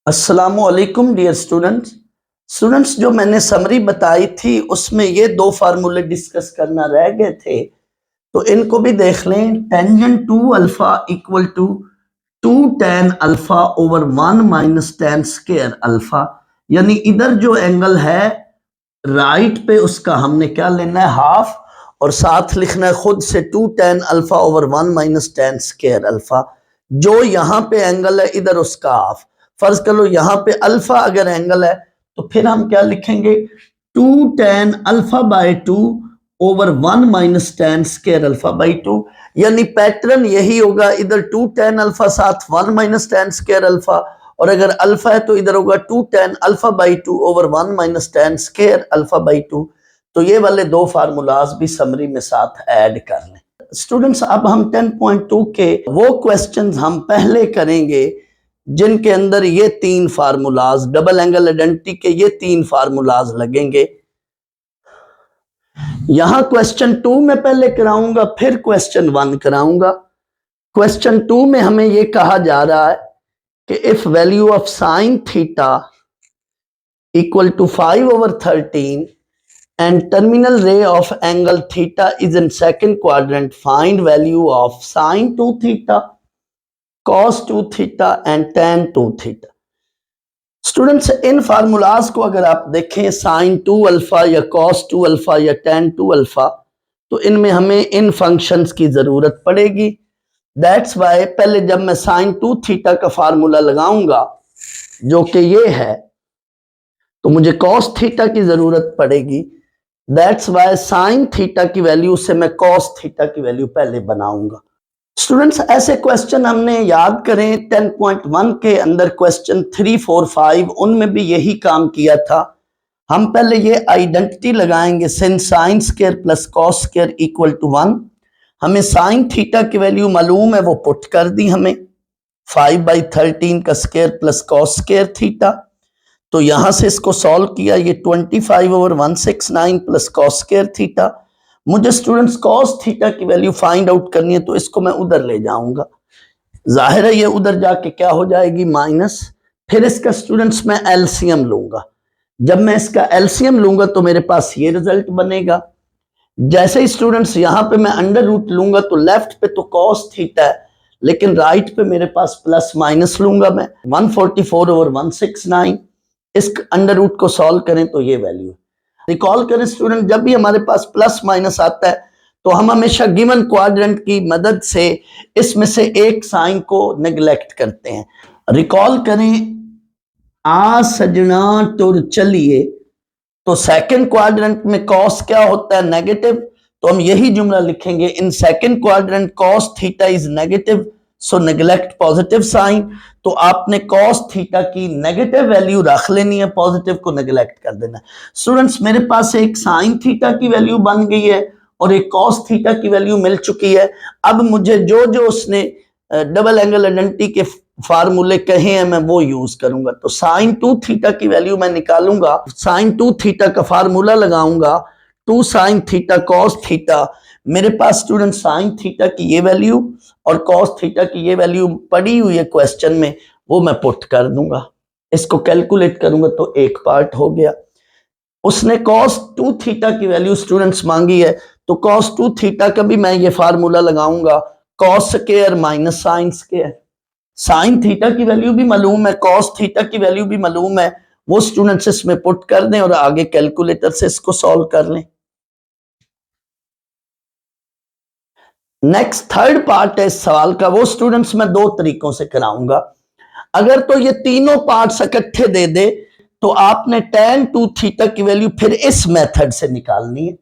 अस्सलामुअलैकुम dear students जो मैंने समरी बताई थी उसमें ये दो फार्मूले डिस्कस करना रह गए थे, तो इनको भी देख लें। Tangent two alpha equal to 2 tan alpha over 1 minus tan square alpha, यानी इधर जो एंगल है राइट पे उसका हमने क्या लेना है, हाफ, और साथ लिखना है खुद से 2 tan alpha over 1 minus tan square alpha. जो यहाँ पे एंगल है इधर उसका हाफ। फर्ज कर लो यहाँ पे अल्फा अगर एंगल है तो फिर हम क्या लिखेंगे, 2 tan alpha by 2 over 1 minus tan square alpha by 2, यानी पैटर्न यही होगा, इधर 2 tan अल्फा साथ 1 माइनस tan स्क्वायर अल्फा, और अगर अल्फा है तो इधर होगा 2 tan alpha by 2 over 1 minus tan square alpha by 2। तो ये वाले दो फार्मूलाज भी समरी में साथ ऐड कर लें। स्टूडेंट्स अब हम 10.2 के वो क्वेश्चंस हम पहले करेंगे जिनके अंदर ये तीन फार्मूलाज, डबल एंगल आइडेंटिटी के ये तीन फार्मूलाज लगेंगे। यहां क्वेश्चन 2 में पहले कराऊंगा, फिर क्वेश्चन 1 कराऊंगा। क्वेश्चन 2 में हमें ये कहा जा रहा है कि if value of sine theta equal to 5/13 and terminal ray of angle theta is in second quadrant, find value of sin 2 theta, cos 2 theta and tan 2 theta। Students in formulas को अगर आप देखें, sin 2 अल्फा या cos 2 alpha या tan 2 alpha, तो इनमें हमें इन functions की जरूरत पड़ेगी। दैट्स वाई पहले जब मैं sin 2 थीटा का फार्मूला लगाऊंगा जो कि ये है, तो मुझे cos थीटा की जरूरत पड़ेगी। दैट्स वाई साइन थीटा की वैल्यू से मैं cos थीटा की वैल्यू पहले बनाऊंगा। स्टूडेंट्स ऐसे क्वेश्चन हमने याद करें 10.1 के अंदर क्वेश्चन 3, 4, 5 उनमें भी यही काम किया था। हम पहले ये आइडेंटिटी लगाएंगे, since sine square plus cos square equal to 1। हमें साइन थीटा की वैल्यू मालूम है, वो पुट कर दी हमें, 5/13 का square plus cos square theta. तो यहां से इसको सॉल्व किया, ये 25/169 प्लस कॉस स्क्वायर थीटा। मुझे स्टूडेंट्स कॉस थीटा की वैल्यू फाइंड आउट करनी है, तो इसको मैं उधर ले जाऊंगा। जाहिर है ये उधर जाके क्या हो जाएगी, माइनस। फिर इसका स्टूडेंट्स मैं एलसीएम लूंगा। जब मैं इसका एलसीएम लूंगा तो मेरे पास ये रिजल्ट बनेगा। जैसे ही स्टूडेंट्स यहां पे मैं अंडर रूट लूंगा तो लेफ्ट पे तो कॉस थीटा है, लेकिन राइट पे मेरे पास प्लस माइनस लूंगा मैं, 144/169। इस अंडर रूट को सॉल्व करें तो ये वैल्यू। रिकॉल करें स्टूडेंट, जब भी हमारे पास प्लस माइनस आता है तो हम हमेशा गिवन क्वाड्रेंट की मदद से इसमें से एक साइन को नेग्लेक्ट करते हैं। रिकॉल करें, आ सजना तुर चलिए, तो सेकंड क्वाड्रेंट में कॉस क्या होता है, नेगेटिव। तो हम यही जुमला लिखेंगे, in second quadrant cos theta is negative, so neglect positive sign. तो आपने कॉस थीटा की नेगेटिव वैल्यू रख लेनी है, पॉजिटिव को नेग्लेक्ट कर देना। स्टूडेंट्स मेरे पास एक साइन थीटा की वैल्यू बन गई है और एक कॉस थीटा की वैल्यू मिल चुकी है। अब मुझे जो जो उसने डबल एंगल आइडेंटिटी के फार्मूले कहे हैं मैं वो यूज करूंगा। तो साइन 2 थीटा की वैल्यू मैं निकालूंगा, साइन 2 थीटा का फार्मूला लगाऊंगा, 2 साइन थीटा कॉस थीटा। मेरे पास स्टूडेंट साइन थीटा की ये वैल्यू और कॉस थीटा की ये वैल्यू पड़ी हुई है क्वेश्चन में, वो मैं पुट कर दूंगा। इसको कैलकुलेट करूंगा तो एक पार्ट हो गया। उसने cos 2 थीटा की वैल्यू स्टूडेंट्स मांगी है, तो cos 2 थीटा का भी मैं ये फार्मूला लगाऊंगा, cos square minus sine square. Sine theta की वैल्यू भी मालूम है, cos थीटा की वैल्यू भी मालूम है, वो स्टूडेंट्स इसमें पुट कर दें और आगे कैलकुलेटर से इसको सॉल्व कर लें। नेक्स्ट थर्ड पार्ट है इस सवाल का, वो स्टूडेंट्स मैं दो तरीकों से कराऊंगा। अगर तो ये तीनों पार्ट्स इकट्ठे दे दे तो आपने tan 2 थीटा की वैल्यू फिर इस मेथड से निकालनी है।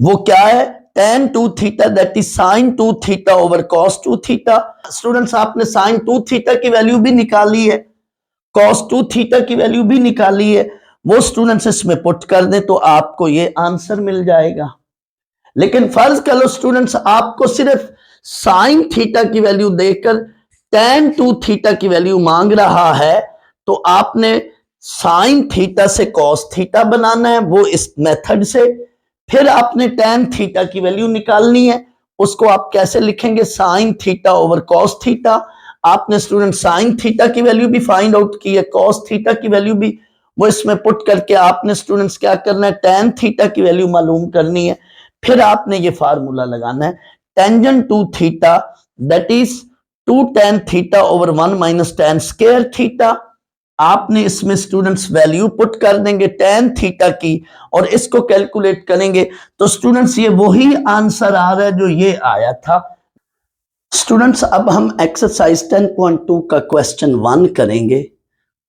वो क्या है, tan 2 theta that is sin 2 theta over cos 2 theta. Students आपने sin 2 थीटा की वैल्यू भी निकाली है, cos 2 थीटा की वैल्यू भी निकाली है, वो स्टूडेंट्स इसमें पुट कर दें तो आपको ये आंसर मिल जाएगा। लेकिन फर्ज कर लो स्टूडेंट्स आपको सिर्फ साइन थीटा की वैल्यू देकर tan 2 थीटा की वैल्यू मांग रहा है, तो आपने साइन थीटा से कॉस थीटा बनाना है, वो इस मेथड से। फिर आपने tan थीटा की वैल्यू निकालनी है, उसको आप कैसे लिखेंगे, sine theta over cos theta. आपने स्टूडेंट साइन थीटा की वैल्यू भी फाइंड आउट की है, कॉस थीटा की वैल्यू भी वो इसमें पुट करके आपने स्टूडेंट्स क्या करना है, टेन थीटा की वैल्यू मालूम करनी है। फिर आपने ये फार्मूला लगाना है tangent two theta that is 2 tan theta over 1 minus tan square theta. आपने इसमें स्टूडेंट्स वैल्यू पुट कर देंगे tan थीटा की और इसको कैलकुलेट करेंगे तो स्टूडेंट्स ये वही आंसर आ रहा है जो ये आया था। स्टूडेंट्स अब हम एक्सरसाइज 10.2 का क्वेश्चन 1 करेंगे।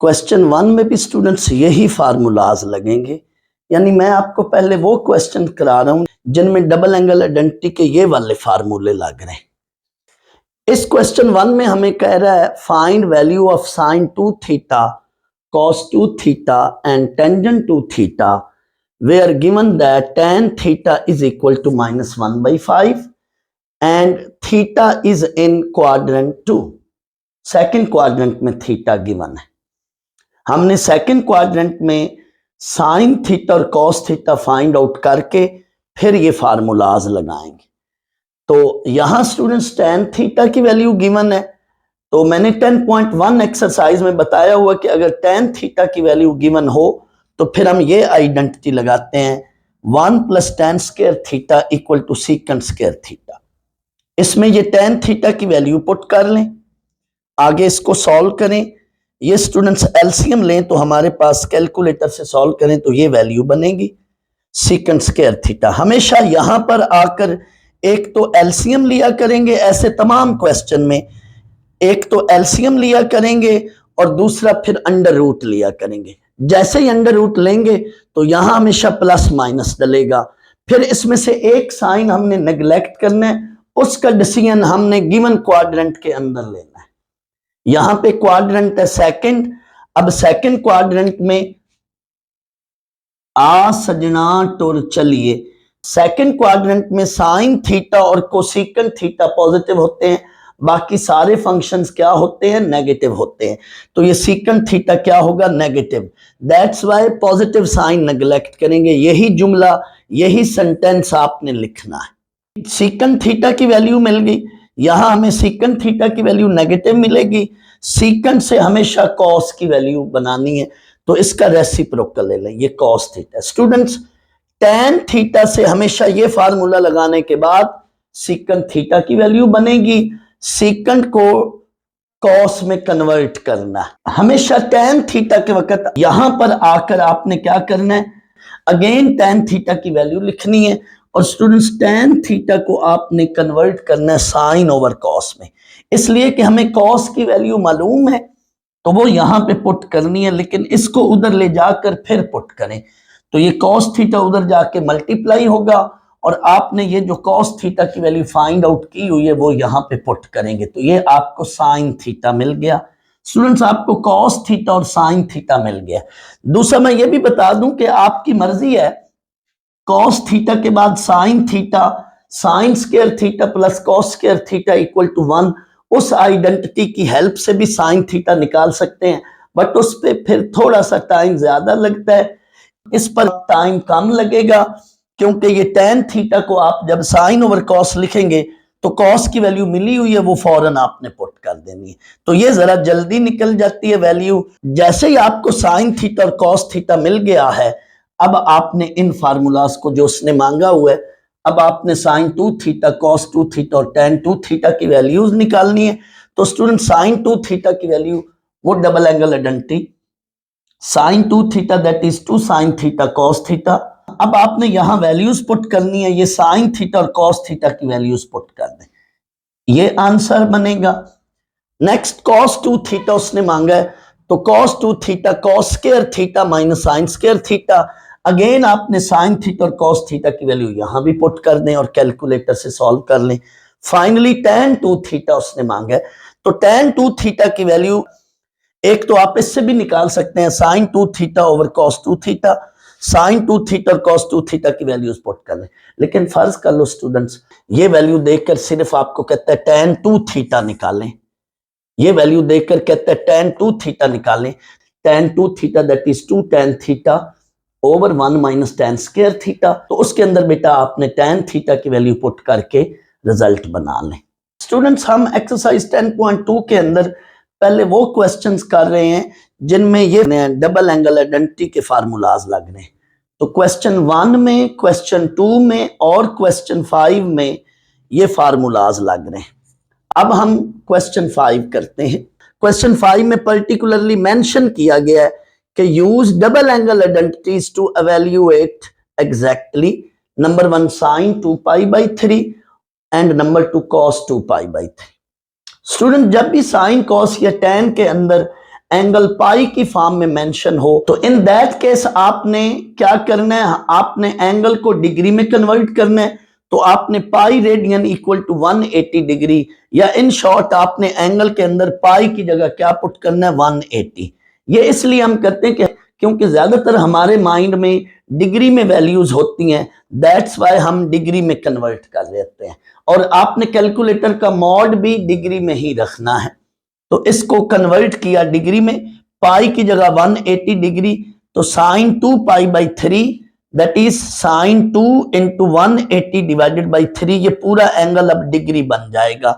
क्वेश्चन 1 में भी स्टूडेंट्स यही फार्मूलाज लगेंगे, यानी मैं आपको पहले वो क्वेश्चन करा रहा हूं जिनमें डबल एंगल आइडेंटिटी के ये वाले फार्मूले लग रहे हैं। इस क्वेश्चन 1 में हमें कह रहा है find value of sign 2 theta cos 2 theta and tangent to theta where given that tan theta is equal to minus 1 by 5 and theta is in quadrant 2। Second quadrant में थीटा गिवन है। हमने second quadrant में sine theta और cos theta find out करके फिर ये formulas लगाएंगे। तो यहां स्टूडेंट्स tan थीटा की वैल्यू गिवन है, तो मैंने 10.1 एक्सरसाइज में बताया हुआ कि अगर tan थीटा की वैल्यू गिवन हो तो फिर हम ये आइडेंटिटी लगाते हैं 1 plus tan square theta equal to secant square theta. इसमें ये tan थीटा की वैल्यू पुट कर लें, आगे इसको सॉल्व करें। ये स्टूडेंट्स एलसीएम लें तो हमारे पास कैलकुलेटर से सॉल्व करें तो ये वैल्यू बनेगी सीकेंट स्क्वायर थीटा। हमेशा यहां पर आकर एक तो एलसीएम लिया करेंगे, ऐसे तमाम क्वेश्चन में एक तो एलसीएम लिया करेंगे और दूसरा फिर अंडर रूट लिया करेंगे। जैसे ही अंडर रूट लेंगे तो यहां हमेशा प्लस माइनस डलेगा, फिर इसमें से एक साइन हमने नेग्लेक्ट करना है, उसका डिसीजन हमने गिवन क्वाड्रेंट के अंदर लेना है। यहां पे क्वाड्रेंट है सेकंड। अब सेकंड क्वाड्रेंट में आ सजना टुर चलिए, सेकंड क्वाड्रेंट में साइन थीटा और कोसेकेंट थीटा पॉजिटिव होते हैं, बाकी सारे फंक्शंस क्या होते हैं, नेगेटिव होते हैं। तो ये सीकेंट थीटा क्या होगा, negative. That's why positive sign neglect करेंगे। यही जुमला, यही सेंटेंस आपने लिखना है। सीकेंट थीटा की वैल्यू मिल गई, यहां हमें सीकेंट थीटा की वैल्यू नेगेटिव मिलेगी। सीकेंट से हमेशा कॉस की वैल्यू बनानी है, तो इसका रेसिप्रोकल ले लें, ये cos theta. Students tan theta से हमेशा ये फार्मूला लगाने के बाद सीकेंट थीटा की वैल्यू बनेगी। सीकेंट को कॉस में कन्वर्ट करना है। हमेशा tan थीटा के वक्त यहां पर आकर आपने क्या करना है, अगेन tan थीटा की वैल्यू लिखनी है और स्टूडेंट्स tan थीटा को आपने कन्वर्ट करना है साइन ओवर कॉस में, इसलिए कि हमें कॉस की वैल्यू मालूम है तो वो यहां पे पुट करनी है, लेकिन इसको उधर ले जाकर फिर पुट करें तो ये कॉस थीटा उधर जाके मल्टीप्लाई होगा और आपने ये जो कॉस थीटा की वैल्यू फाइंड आउट की हुई है वो यहां पे पुट करेंगे, तो ये आपको साइन थीटा मिल गया। स्टूडेंट्स आपको कॉस थीटा और साइन थीटा मिल गया। दूसरा मैं ये भी बता दूं कि आपकी मर्जी है, कॉस थीटा के बाद sine theta, sine square theta plus cos square theta equal to 1, उस आइडेंटिटी की हेल्प से भी साइन थीटा निकाल सकते हैं, बट उस पर फिर थोड़ा सा टाइम ज्यादा लगता है, इस पर टाइम कम लगेगा क्योंकि ये tan थीटा को आप जब साइन ओवर कॉस लिखेंगे तो कॉस की वैल्यू मिली हुई है वो फौरन आपने पुट कर देनी है, तो ये जरा जल्दी निकल जाती है वैल्यू। जैसे ही आपको साइन थीटा और कॉस थीटा मिल गया है, अब आपने इन फार्मूलाज को जो उसने मांगा हुआ है, अब आपने साइन 2 थीटा, कॉस 2 थीटा और tan 2 थीटा की वैल्यूज निकालनी है। तो स्टूडेंट साइन 2 थीटा की वैल्यू वो double angle identity sign 2 theta that is 2 sine theta cos theta. अब आपने यहां वैल्यूज पुट करनी है, ये साइन थीटा और कॉस थीटा की वैल्यूज पुट कर दें, ये आंसर बनेगा। नेक्स्ट कॉस 2 थीटा उसने मांगा है, तो cos 2 theta cos square theta minus sine square theta. Again आपने साइन थीटा और कॉस थीटा की वैल्यू यहां भी पुट कर दें और कैलकुलेटर से सॉल्व कर लें। फाइनली tan 2 थीटा उसने मांगा है, तो tan 2 थीटा की वैल्यू एक तो आप इससे भी निकाल सकते हैं, sine 2 theta over cos 2 theta, sine 2 theta और कॉस 2 थीटा की वैल्यूज पुट कर लें। लेकिन फर्ज कर लो स्टूडेंट्स, ये वैल्यू देखकर सिर्फ आपको कहता है tan 2 थीटा निकालें, ये वैल्यू देखकर कहता है tan 2 थीटा निकालें। tan 2 theta that is 2 tan theta over 1 minus tan square theta, तो उसके अंदर बेटा आपने tan थीटा की वैल्यू पुट करके रिजल्ट बना लें। स्टूडेंट्स हम एक्सरसाइज 10.2 के अंदर पहले वो क्वेश्चंस कर रहे हैं जिनमें ये डबल एंगल आइडेंटिटी के फार्मूलाज लग रहे हैं। तो क्वेश्चन 1 में, क्वेश्चन 2 में और क्वेश्चन 5 में ये फार्मूलाज लग रहे हैं। अब हम क्वेश्चन 5 करते हैं। क्वेश्चन 5 में पर्टिकुलरली मेंशन किया गया है कि use double angle identities to evaluate exactly number 1 sine 2π/3 and number 2 cos 2π/3। Student जब भी साइन कॉस या टैन के अंदर एंगल पाई की फॉर्म में मेंशन हो तो इन दैट केस आपने क्या करना है, आपने एंगल को डिग्री में कन्वर्ट करना है। तो आपने pi radian equal to 180 degree, या इन शॉर्ट आपने एंगल के अंदर पाई की जगह क्या पुट करना है, 180। ये इसलिए हम करते हैं कि क्योंकि ज्यादातर हमारे माइंड में डिग्री में वैल्यूज होती हैं, दैट्स वाई हम डिग्री में कन्वर्ट कर देते हैं। और आपने कैलकुलेटर का मॉड भी डिग्री में ही रखना है। तो इसको कन्वर्ट किया डिग्री में, पाई की जगह 180 डिग्री, तो sine 2π/3 that is sine 2 into 180 divided by 3, ये पूरा एंगल अब डिग्री बन जाएगा।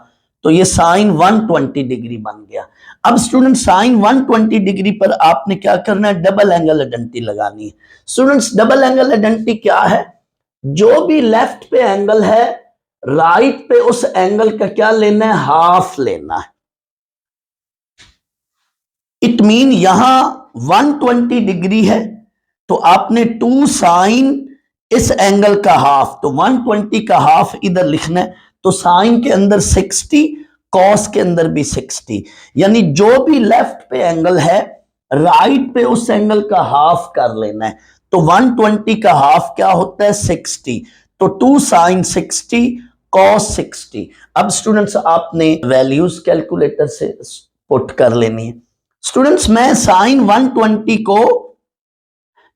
तो ये साइन 120 डिग्री बन गया। अब स्टूडेंट साइन 120 डिग्री पर आपने क्या करना है, डबल एंगल आइडेंटिटी लगानी है। स्टूडेंट्स डबल एंगल आइडेंटिटी क्या है, जो भी लेफ्ट पे एंगल है राइट पे उस एंगल का क्या लेना है, हाफ लेना है। इट मीन यहां 120 डिग्री है तो आपने 2 साइन इस एंगल का हाफ, तो 120 का हाफ इधर लिखना है। तो साइन के अंदर 60, कॉस के अंदर भी 60, यानी जो भी लेफ्ट पे एंगल है राइट पे उस एंगल का हाफ कर लेना है। तो 120 का हाफ क्या होता है, 60। तो 2 साइन 60 कॉस 60। अब स्टूडेंट्स आपने वैल्यूज कैलकुलेटर से पुट कर लेनी है। स्टूडेंट्स मैं साइन 120 को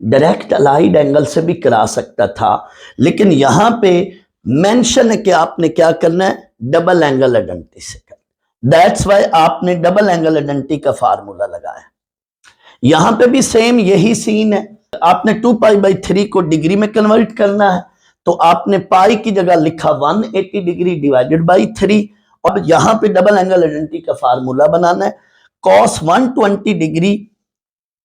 डायरेक्ट अलाइड एंगल से भी करा सकता था, लेकिन यहां पे मेंशन है कि आपने क्या करना है, डबल एंगल आइडेंटिटी से करना। दैट्स वाई आपने डबल एंगल आइडेंटिटी का फार्मूला लगाया। यहां पे भी सेम यही सीन है। आपने 2π/3 को डिग्री में कन्वर्ट करना है, तो आपने पाई की जगह लिखा 180 डिग्री डिवाइडेड बाई 3। और यहां पे डबल एंगल आइडेंटिटी का फार्मूला बनाना है। कॉस 120 डिग्री,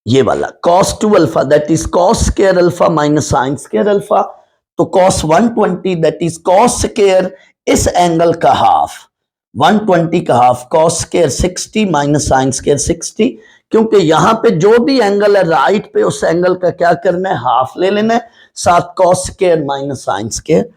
ये वाला cos 2 alpha that is cos square alpha minus sine square alpha. तो cos 120 that is cos square इस एंगल का हाफ, 120 का half cos square 60 minus sine square 60। क्योंकि यहां पे जो भी एंगल है राइट पे उस एंगल का क्या करना है, हाफ ले लेना है, साथ cos square minus sine square